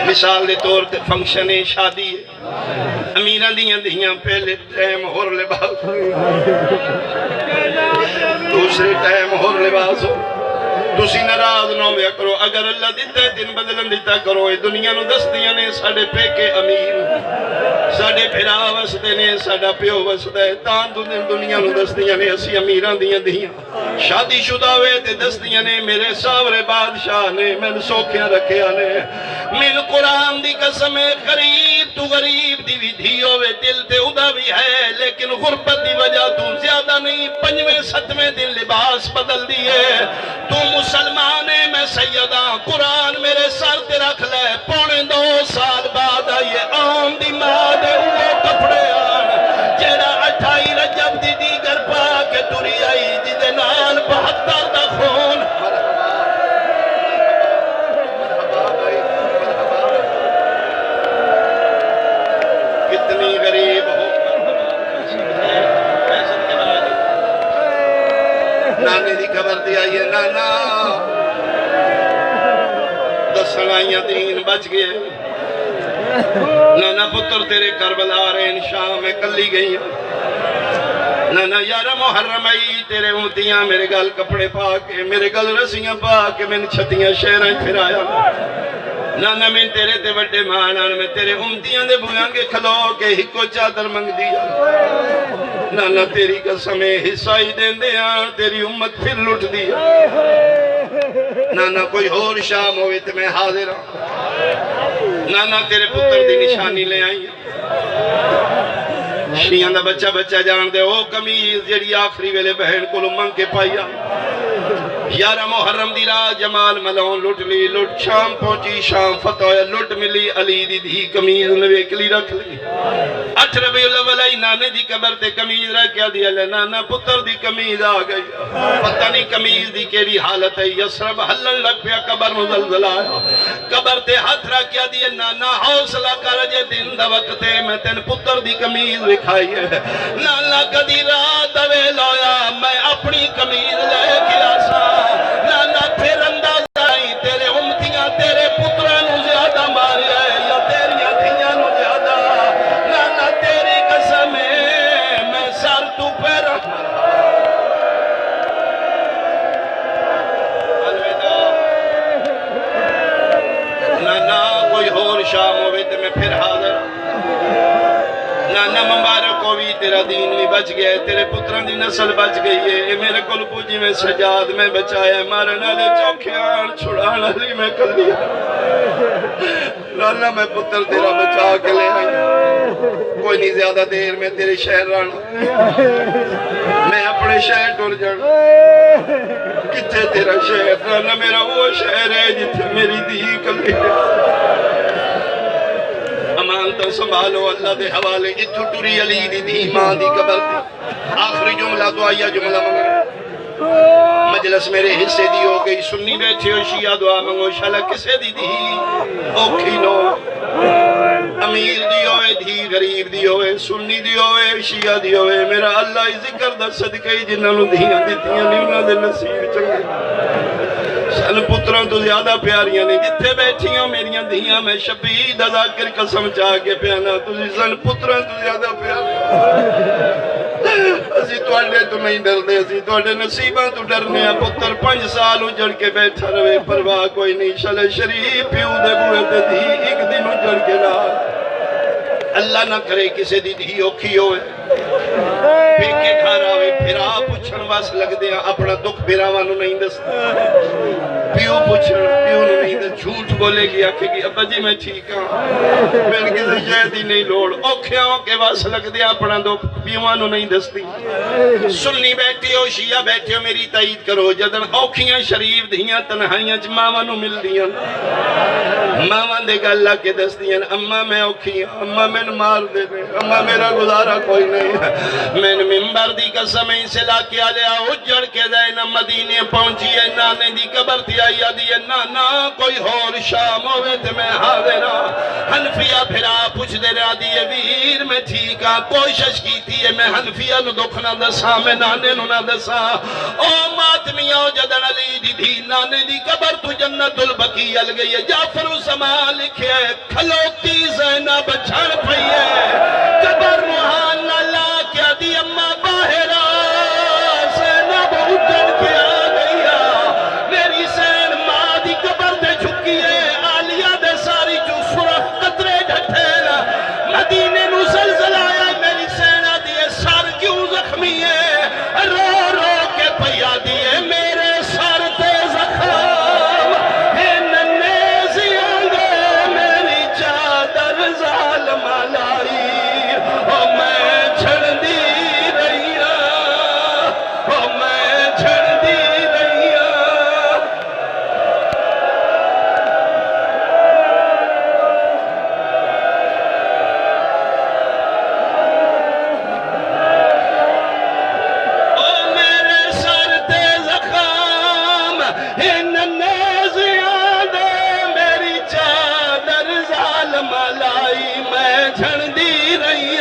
مثال دے طور تے فنکشن شادی ہے امیران دیاں پہلے ٹائم اور لباس دوسرے ٹائم اور لباس ہو تسی ناراض نہ ہویا کرو اگر اللہ دیتا ہے دن بدلن دیتا کرو اے دنیا نو دس دیاں نے ساڑھے پیکے امیر ساڑھے پھرا وسدے نے ساڑھا پیو وسدے تان دنیا نو دس دیاں نے اسی امیران دیاں شادی شدہ ہوئے تے دس دیاں نے میرے ساورے بادشاہ نے میں سوکھیاں رکھے آنے من قرآن دی قسم غریب تو غریب دی بھی دھی ہوئے دل تے ادا بھی ہے لیکن غربت دی وجہ تو زیادہ نہیں 5ویں 7ویں دن لباس بدل دیئے تو مسلمان ہے میں سیدہ قرآن میرے سر تے رکھ لے 2.5 سال بعد آئیے عام دی ماں دے وہ کپڑے آن جیڑا 28 رجب دی دیگر پا کے توری آئی جدے نال 72 دا خون کتنی غریب ہو نانے دی خبر دی آئیے نانا دسن آئیاں دین بچ گئے نانا پتر تیرے کربلا رہے ان شام میں کلی گئی نانا یارہ محرم آئی تیرے امتیاں میرے گل کپڑے پا کے میرے گل رسیاں پا کے میں چھتیاں شہریں پھر آیا نانا میں تیرے تے بڑے مانان میں تیرے امتیاں دے بھویاں کے کھلو کے ہکو چادر منگ دیا نانا تیری قسمیں حصائی دیں دے آن تیری امت پھر لٹ دیا نانا کوئی اور شام ہوئے تے میں حاضر ہوں نانا تیرے پتر دی نشانی لے آئی شیعہ دا بچہ جان دے او کمیز جڑی آخری ویلے بہن کو منگ کے پائیا یارہ محرم دی راہ جمال ملون لٹ لی لٹ شام پہنچی شام فتح لٹ ملی علی دی دھی کمیز نویکلی رکھ لی 8 ربیع الاول آئی نانے دی قبر تے کمیز رکھ کیا دیا لے نانا پتر دی کمیز آ گئی پتہ نہیں کمیز دی کیڑی حالت ہے یسرب حلن لگ پیا قبر مزلزل آیا قبر تے ہاتھ رکھ کیا دیا نانا حوصلہ کر جے دن دا وقت ہے میں تین پتر دی کمیز رکھائی ہے نانا کدی رات دوے لایا میں اپنی کمیز لے کیا سا نانا پھر انداز آئی تیرے امتیاں تیرے پترانو زیادہ ماری ہے یا تیریاں دھیاں نو زیادہ نانا تیری قسم ہے میں سر تو پہ رکھ شام ہوئے تے میں پھر حاضر نانا مبارک ہوئی تیرا دین بھی بچ گیا ہے تیرے پتران دی نسل بچ گئی ہے اے میرے کل پوجی میں سجاد میں بچایا مارنا لے چوکیان چھڑانا لی میں کر لیا لالا میں پتر تیرا بچا کے لے آئی کوئی نہیں زیادہ دیر میں تیرے شہر رانا میں اپنے شہر ٹور جانا کتے تیرا شہر رانا میرا وہ شہر ہے جتے میری دی کر لیا امان تو سنبھالو اللہ دے حوالے جتو ٹوری علی دی ماں دی قبر دی آخری جملہ دعائیہ جملہ منگو مجلس میرے حصے دی ہو گئی سنی بیٹھے ہو شیعہ دعا منگو شالہ کسے دی اوکھی نو امیر دی ہوئے دھی غریب دی ہوئے سنی دی ہوئے شیعہ دی ہوئے میرا اللہ ذکر دا صدقہ جنہاں نو دھیاں دیتیاں نیونا دے نصیب چنگے سن پتروں تو زیادہ پیاریاں نے جتھے بیٹھی ہوں میریاں دھیاں میں شبید ذاکر قسم چاہ کے پیانا تجھے سن پتروں تو زیادہ پیاریاں اسی توڑے تو نہیں ڈر دے اسی توڑے نصیبہ تو ڈرنے ہیں پتر 5 سال اجڑ کے بیٹھا روے پرواہ کوئی نہیں شلے شریف پیو دے بوئے دے دی ایک دن اجڑ کے لا اللہ نہ کرے کسے دی دی اوکھی ہوئے پیکے گھر آوے پھرا پوچھن واس لگ دیا اپنا دکھ پھراوانو نہیں دستا پیو پوچھن پیو نہیں دس جھوٹ بولے گی آکھے گی ابا جی میں ٹھیک ہوں میں کسی شاید ہی نہیں لوڑ اوکھیاں کے واس لگ دیا اپنا دکھ پیوانو نہیں دستی سنی بیٹھی ہو شیعہ بیٹھی ہو میری تائید کرو جدن اوکھیاں شریف دھیاں تنہائیاں ماوانو مل دیاں ماوان دے گا اللہ کے دستیاں اممہ میں اوکھی اممہ میں مار دے دے اممہ میرا گزارا کوئی نہیں میں نے ممبر دی قسم سے لا کے آلیا اجڑ کے دائنا مدینے پہنچی ہے نانے دی قبر تھی آئی آدھی ہے نانا کوئی اور شام ہوئے تھے میں حاضرہ حنفیہ پھرا پوچھ دے رہا دیئے ویر میں ٹھیکا کوشش کی تھی ہے میں حنفیہ نو دکھنا دسا میں نانے نو نہ دسا او ماتمیاں جدن علی دی دی نانے دی قبر تو جنت البقی ال گئی ہے جعفر سما لکھے کھلوتی زینب چھڑ پئی ہے قبر روحان لا کیا دی اممہ باہرہ زینب اجڑ کے آ گیا میری سین ماں دی قبر دے چھکی ہے آلیہ دے ساری جو سرخ قطرے ڈھٹھیلا مدینے نو زلزل آیا میری سینہ دیئے سار کیوں زخمی ہے رو رو کے پیا دیئے میرے سار تے زخم ہے ننیزی آنگے میری چادر ظالم لائی او میں چھڑ دی رہی او میں چھڑ دی رہی او میرے سر تے زخم ان نیزیاں دے میری چادر ظالم لائی میں جھڑ دی رہی